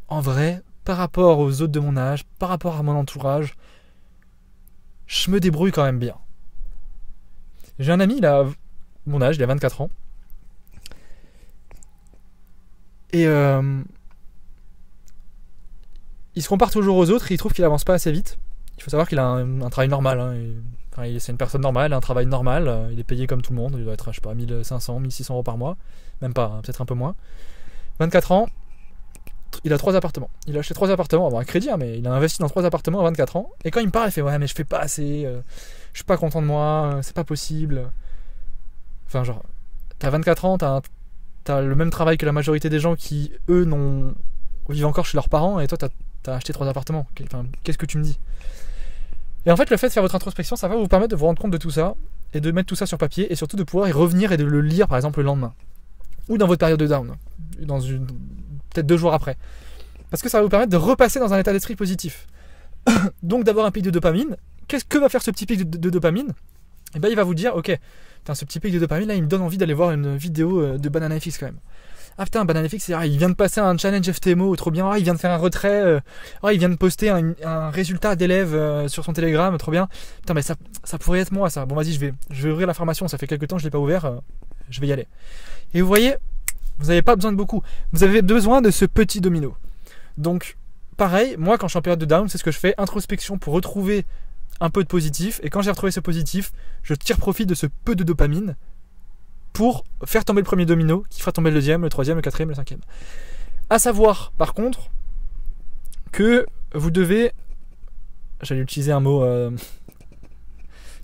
en vrai, par rapport aux autres de mon âge, par rapport à mon entourage, je me débrouille quand même bien. J'ai un ami, il a mon âge, il a 24 ans, et il se compare toujours aux autres et il trouve qu'il avance pas assez vite. Il faut savoir qu'il a un travail normal. C'est une personne normale, un travail normal. Il est payé comme tout le monde. Il doit être, je sais pas, 1500, 1600 euros par mois. Même pas, peut-être un peu moins. 24 ans, il a 3 appartements. Il a acheté 3 appartements, bon, un crédit, mais il a investi dans 3 appartements à 24 ans. Et quand il me parle, il fait ouais, mais je fais pas assez. Je suis pas content de moi. C'est pas possible. Enfin, genre, t'as 24 ans, t'as le même travail que la majorité des gens qui, eux, vivent encore chez leurs parents. Et toi, t'as acheté 3 appartements. Enfin, qu'est-ce que tu me dis ? Et en fait, le fait de faire votre introspection, ça va vous permettre de vous rendre compte de tout ça et de mettre tout ça sur papier et surtout de pouvoir y revenir et de le lire, par exemple, le lendemain ou dans votre période de down, peut-être 2 jours après. Parce que ça va vous permettre de repasser dans un état d'esprit positif. Donc, d'avoir un pic de dopamine. Que va faire ce petit pic de dopamine ? Et il va vous dire, ok, ce petit pic de dopamine, là, il me donne envie d'aller voir une vidéo de Banana FX quand même. Ah putain, BananaFX, il vient de passer un challenge FTMO, trop bien. Ah, il vient de faire un retrait. Il vient de poster un résultat d'élève sur son Telegram, trop bien. Putain, mais ça pourrait être moi, ça. Bon, vas-y, je vais ouvrir la formation. Ça fait quelques temps que je l'ai pas ouvert. Je vais y aller. Et vous voyez, vous n'avez pas besoin de beaucoup. Vous avez besoin de ce petit domino. Donc, pareil, moi, quand je suis en période de down, c'est ce que je fais, introspection pour retrouver un peu de positif. Et quand j'ai retrouvé ce positif, je tire profit de ce peu de dopamine pour faire tomber le premier domino, qui fera tomber le deuxième, le troisième, le quatrième, le cinquième. À savoir, par contre, que vous devez... J'allais utiliser un mot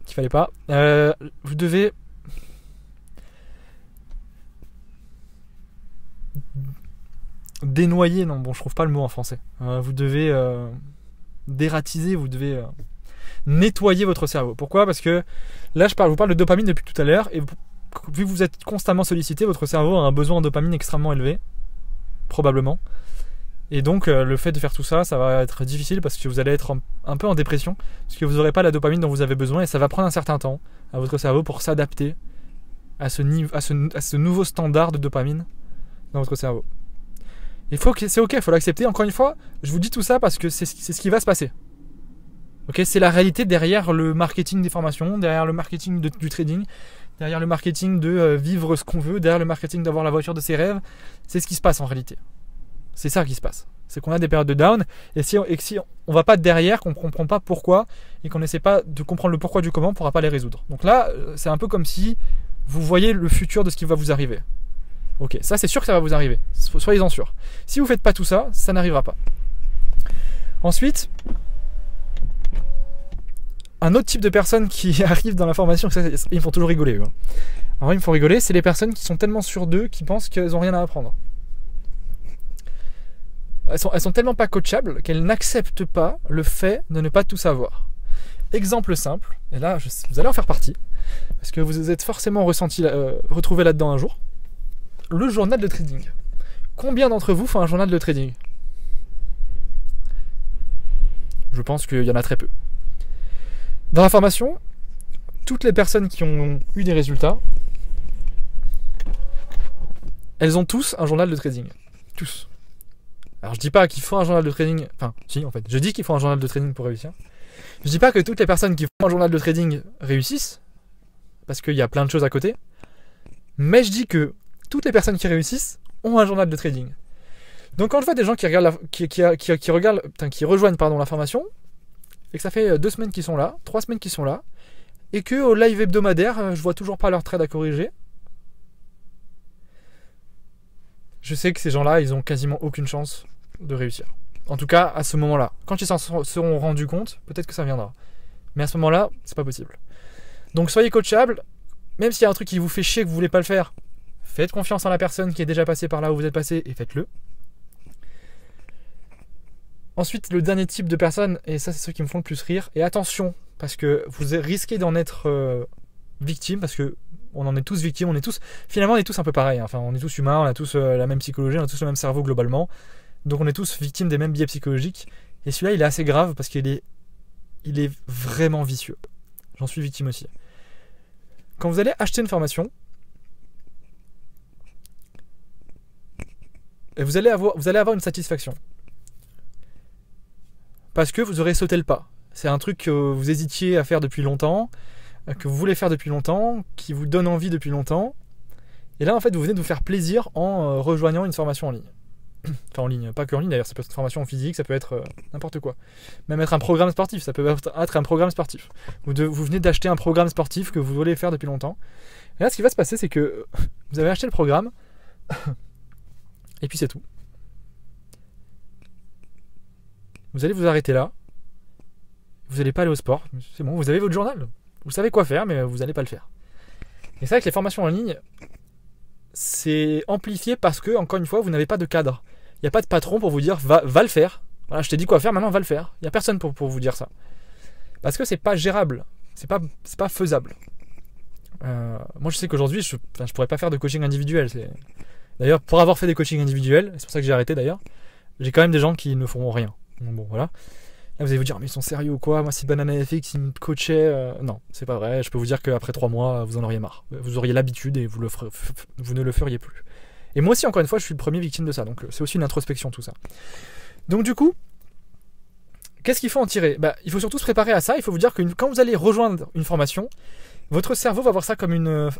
qu'il fallait pas. Vous devez... dénoyer, non, bon, je trouve pas le mot en français. Vous devez dératiser, vous devez nettoyer votre cerveau. Pourquoi ? Parce que là, je vous parle de dopamine depuis tout à l'heure, et vu que vous êtes constamment sollicité, votre cerveau a un besoin en dopamine extrêmement élevé, probablement. Et donc, le fait de faire tout ça, ça va être difficile parce que vous allez être un peu en dépression, parce que vous n'aurez pas la dopamine dont vous avez besoin, et ça va prendre un certain temps à votre cerveau pour s'adapter à ce nouveau standard de dopamine dans votre cerveau. C'est ok, il faut l'accepter. Encore une fois, je vous dis tout ça parce que c'est ce qui va se passer. Okay, c'est la réalité derrière le marketing des formations, derrière le marketing du trading, derrière le marketing de vivre ce qu'on veut, derrière le marketing d'avoir la voiture de ses rêves. C'est ce qui se passe en réalité. C'est ça qui se passe. C'est qu'on a des périodes de down, et si on va pas derrière, qu'on ne comprend pas pourquoi, et qu'on n'essaie pas de comprendre le pourquoi du comment, on ne pourra pas les résoudre. Donc là, c'est un peu comme si vous voyez le futur de ce qui va vous arriver. Ok, ça c'est sûr que ça va vous arriver. Soyez-en sûrs. Si vous ne faites pas tout ça, ça n'arrivera pas. Ensuite, un autre type de personnes qui arrivent dans la formation, ils me font toujours rigoler. Eux. Alors ils me font rigoler, c'est les personnes qui sont tellement sûres d'eux, qui pensent qu'elles n'ont rien à apprendre. Elles sont tellement pas coachables qu'elles n'acceptent pas le fait de ne pas tout savoir. Exemple simple, et là vous allez en faire partie, parce que vous êtes forcément retrouvé là-dedans un jour. Le journal de trading. Combien d'entre vous font un journal de trading ? Je pense qu'il y en a très peu. Dans la formation, toutes les personnes qui ont eu des résultats, elles ont tous un journal de trading. Tous. Alors je dis pas qu'il faut un journal de trading, enfin si en fait, je dis qu'il faut un journal de trading pour réussir. Je dis pas que toutes les personnes qui font un journal de trading réussissent, parce qu'il y a plein de choses à côté, mais je dis que toutes les personnes qui réussissent ont un journal de trading. Donc quand je vois des gens qui rejoignent la formation, et que ça fait 2 semaines qu'ils sont là, 3 semaines qu'ils sont là, et que au live hebdomadaire, je vois toujours pas leur trade à corriger, je sais que ces gens-là, ils ont quasiment aucune chance de réussir. En tout cas, à ce moment-là. Quand ils s'en seront rendus compte, peut-être que ça viendra. Mais à ce moment-là, c'est pas possible. Donc soyez coachables, même s'il y a un truc qui vous fait chier que vous voulez pas le faire, faites confiance en la personne qui est déjà passée par là où vous êtes passé et faites-le. Ensuite, le dernier type de personnes, et ça c'est ceux qui me font le plus rire, et attention, parce que vous risquez d'en être victime, parce que on en est tous victimes, finalement on est tous un peu pareils, hein. Enfin on est tous humains, on a tous la même psychologie, on a tous le même cerveau globalement, donc on est tous victimes des mêmes biais psychologiques, et celui-là il est assez grave parce qu'il est vraiment vicieux. J'en suis victime aussi. Quand vous allez acheter une formation, vous allez avoir une satisfaction. Parce que vous aurez sauté le pas. C'est un truc que vous hésitiez à faire depuis longtemps, que vous voulez faire depuis longtemps, qui vous donne envie depuis longtemps. Et là, en fait, vous venez de vous faire plaisir en rejoignant une formation en ligne. Enfin, en ligne, pas que en ligne d'ailleurs, ça peut être une formation en physique, ça peut être n'importe quoi. Même être un programme sportif, ça peut être un programme sportif. Vous venez d'acheter un programme sportif que vous voulez faire depuis longtemps. Et là, ce qui va se passer, c'est que vous avez acheté le programme, et puis c'est tout. Vous allez vous arrêter là. Vous n'allez pas aller au sport. C'est bon, vous avez votre journal. Vous savez quoi faire, mais vous n'allez pas le faire. Et c'est vrai que les formations en ligne, c'est amplifié parce que, encore une fois, vous n'avez pas de cadre. Il n'y a pas de patron pour vous dire va le faire. Voilà, je t'ai dit quoi faire, maintenant va le faire. Il n'y a personne pour vous dire ça. Parce que c'est pas gérable. C'est pas faisable. Moi, je sais qu'aujourd'hui, je pourrais pas faire de coaching individuel. D'ailleurs, pour avoir fait des coachings individuels, c'est pour ça que j'ai arrêté d'ailleurs, j'ai quand même des gens qui ne feront rien. Bon, voilà. Là, vous allez vous dire, mais ils sont sérieux ou quoi ? Moi, si BananaFX, ils me coachaient... Non, c'est pas vrai. Je peux vous dire qu'après 3 mois, vous en auriez marre. Vous auriez l'habitude et vous ne le feriez plus. Et moi aussi, encore une fois, je suis le premier victime de ça. Donc c'est aussi une introspection tout ça. Donc du coup, qu'est-ce qu'il faut en tirer ? Il faut surtout se préparer à ça. Il faut vous dire que quand vous allez rejoindre une formation, votre cerveau va voir ça comme une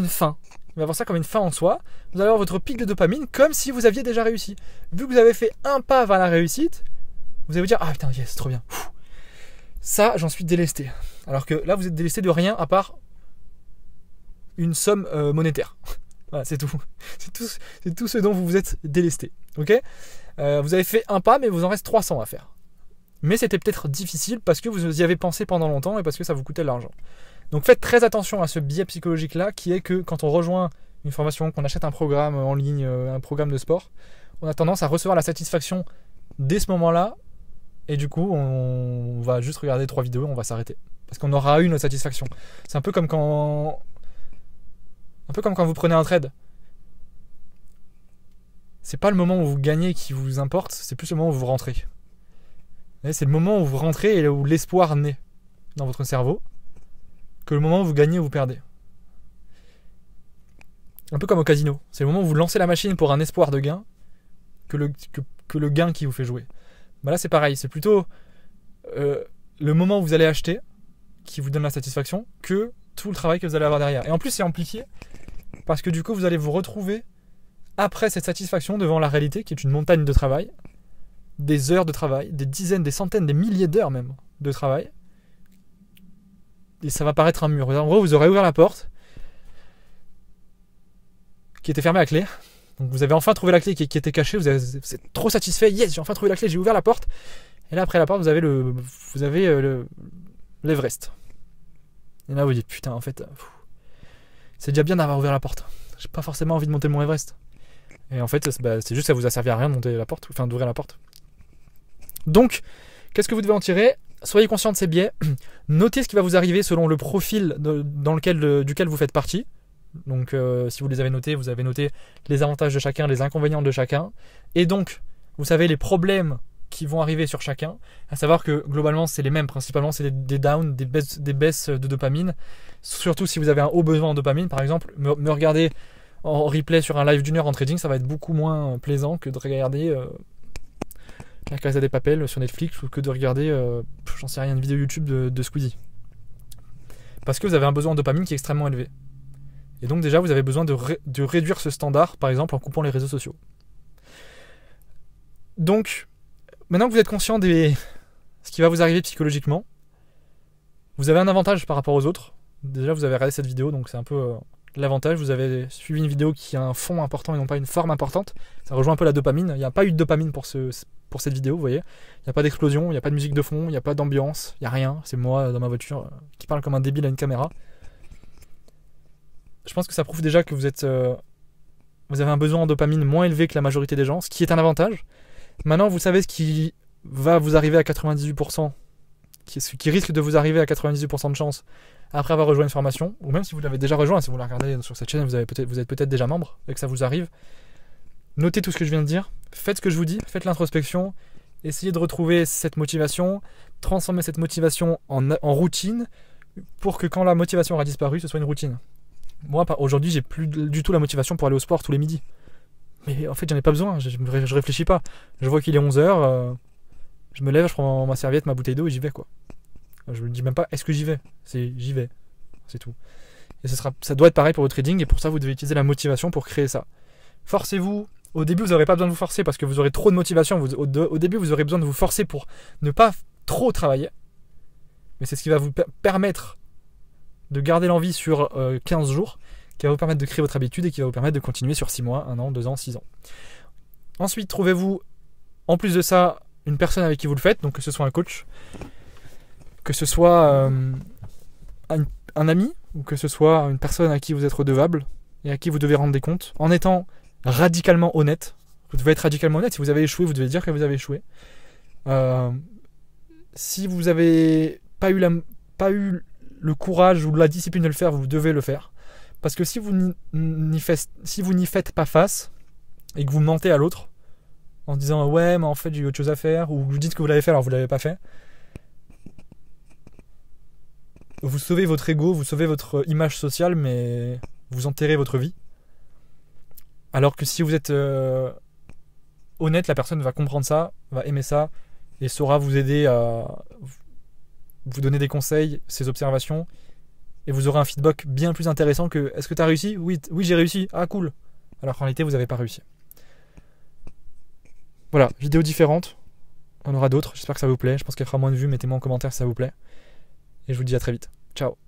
fin. Il va voir ça comme une fin en soi. Vous allez avoir votre pic de dopamine comme si vous aviez déjà réussi. Vu que vous avez fait un pas vers la réussite, vous allez vous dire ah putain yes, c'est trop bien. Ça, j'en suis délesté. Alors que là, vous êtes délesté de rien à part une somme monétaire. Voilà, c'est tout. C'est tout ce dont vous vous êtes délesté. Ok ? Vous avez fait un pas, mais vous en reste 300 à faire. Mais c'était peut-être difficile parce que vous y avez pensé pendant longtemps et parce que ça vous coûtait de l'argent. Donc faites très attention à ce biais psychologique-là qui est que quand on rejoint une formation, qu'on achète un programme en ligne, un programme de sport, on a tendance à recevoir la satisfaction dès ce moment-là et du coup on va juste regarder 3 vidéos et on va s'arrêter. Parce qu'on aura eu notre satisfaction. C'est un peu comme quand vous prenez un trade. C'est pas le moment où vous gagnez qui vous importe, c'est plus le moment où vous rentrez. C'est le moment où vous rentrez et où l'espoir naît dans votre cerveau que le moment où vous gagnez ou vous perdez. Un peu comme au casino. C'est le moment où vous lancez la machine pour un espoir de gain que le gain qui vous fait jouer. Là c'est pareil, c'est plutôt le moment où vous allez acheter qui vous donne la satisfaction que tout le travail que vous allez avoir derrière. Et en plus c'est amplifié parce que du coup vous allez vous retrouver après cette satisfaction devant la réalité qui est une montagne de travail, des heures de travail, des dizaines, des centaines, des milliers d'heures même de travail. Et ça va paraître un mur. En gros, vous aurez ouvert la porte qui était fermée à clé. Donc vous avez enfin trouvé la clé qui était cachée. Vous êtes trop satisfait. Yes, j'ai enfin trouvé la clé, j'ai ouvert la porte. Et là, après la porte, vous avez l'Everest. Et là, vous dites putain, en fait, c'est déjà bien d'avoir ouvert la porte. J'ai pas forcément envie de monter mon Everest. Et en fait, c'est juste que ça vous a servi à rien de monter la porte, enfin d'ouvrir la porte. Donc, qu'est-ce que vous devez en tirer ? Soyez conscient de ces biais. Notez ce qui va vous arriver selon le profil duquel vous faites partie. Donc, si vous les avez notés, vous avez noté les avantages de chacun, les inconvénients de chacun. Et donc, vous savez les problèmes qui vont arriver sur chacun. À savoir que globalement, c'est les mêmes. Principalement, c'est des downs, des baisses de dopamine. Surtout si vous avez un haut besoin en dopamine. Par exemple, me regarder en replay sur un live d'1 heure en trading, ça va être beaucoup moins plaisant que de regarder La Casa des Papel sur Netflix ou que de regarder, j'en sais rien, une vidéo YouTube de Squeezie. Parce que vous avez un besoin en dopamine qui est extrêmement élevé. Et donc déjà, vous avez besoin de réduire ce standard, par exemple en coupant les réseaux sociaux. Donc, maintenant que vous êtes conscient de ce qui va vous arriver psychologiquement, vous avez un avantage par rapport aux autres. Déjà, vous avez regardé cette vidéo, donc c'est un peu l'avantage. Vous avez suivi une vidéo qui a un fond important et non pas une forme importante. Ça rejoint un peu la dopamine. Il n'y a pas eu de dopamine pour cette vidéo, vous voyez. Il n'y a pas d'explosion, il n'y a pas de musique de fond, il n'y a pas d'ambiance, il n'y a rien. C'est moi dans ma voiture qui parle comme un débile à une caméra. Je pense que ça prouve déjà que vous avez un besoin en dopamine moins élevé que la majorité des gens, ce qui est un avantage. Maintenant, vous savez ce qui va vous arriver à 98%, ce qui risque de vous arriver à 98% de chance après avoir rejoint une formation, ou même si vous l'avez déjà rejoint, si vous la regardez sur cette chaîne, vous êtes peut-être déjà membre et que ça vous arrive. Notez tout ce que je viens de dire, faites ce que je vous dis, faites l'introspection, essayez de retrouver cette motivation, transformez cette motivation en routine pour que quand la motivation aura disparu, ce soit une routine. Moi, aujourd'hui, j'ai plus du tout la motivation pour aller au sport tous les midis. Mais en fait, j'en ai pas besoin, je réfléchis pas. Je vois qu'il est 11h, je me lève, je prends ma serviette, ma bouteille d'eau et j'y vais, quoi. Je me dis même pas est-ce que j'y vais, c'est j'y vais, c'est tout. Et ça doit être pareil pour le trading et pour ça, vous devez utiliser la motivation pour créer ça. Forcez-vous. Au début, vous n'aurez pas besoin de vous forcer parce que vous aurez trop de motivation. Au début, vous aurez besoin de vous forcer pour ne pas trop travailler. Mais c'est ce qui va vous permettre de garder l'envie sur 15 jours, qui va vous permettre de créer votre habitude et qui va vous permettre de continuer sur 6 mois, 1 an, 2 ans, 6 ans. Ensuite, trouvez-vous, en plus de ça, une personne avec qui vous le faites, donc que ce soit un coach, que ce soit un ami, ou que ce soit une personne à qui vous êtes redevable et à qui vous devez rendre des comptes, en étant radicalement honnête. Vous devez être radicalement honnête. Si vous avez échoué, vous devez dire que vous avez échoué. Si vous n'avez pas eu le courage ou la discipline de le faire, vous devez le faire. Parce que si vous n'y faites pas face et que vous mentez à l'autre en disant ouais mais en fait j'ai eu autre chose à faire, ou vous dites que vous l'avez fait alors vous l'avez pas fait, vous sauvez votre ego, vous sauvez votre image sociale, mais vous enterrez votre vie. Alors que si vous êtes honnête, la personne va comprendre ça, va aimer ça, et saura vous aider à vous donner des conseils, ses observations, et vous aurez un feedback bien plus intéressant que est-ce que tu as réussi? Oui, j'ai réussi. Ah cool. Alors qu'en réalité, vous n'avez pas réussi. Voilà, vidéo différente. On aura d'autres. J'espère que ça vous plaît. Je pense qu'elle fera moins de vues. Mettez-moi en commentaire si ça vous plaît. Et je vous dis à très vite. Ciao.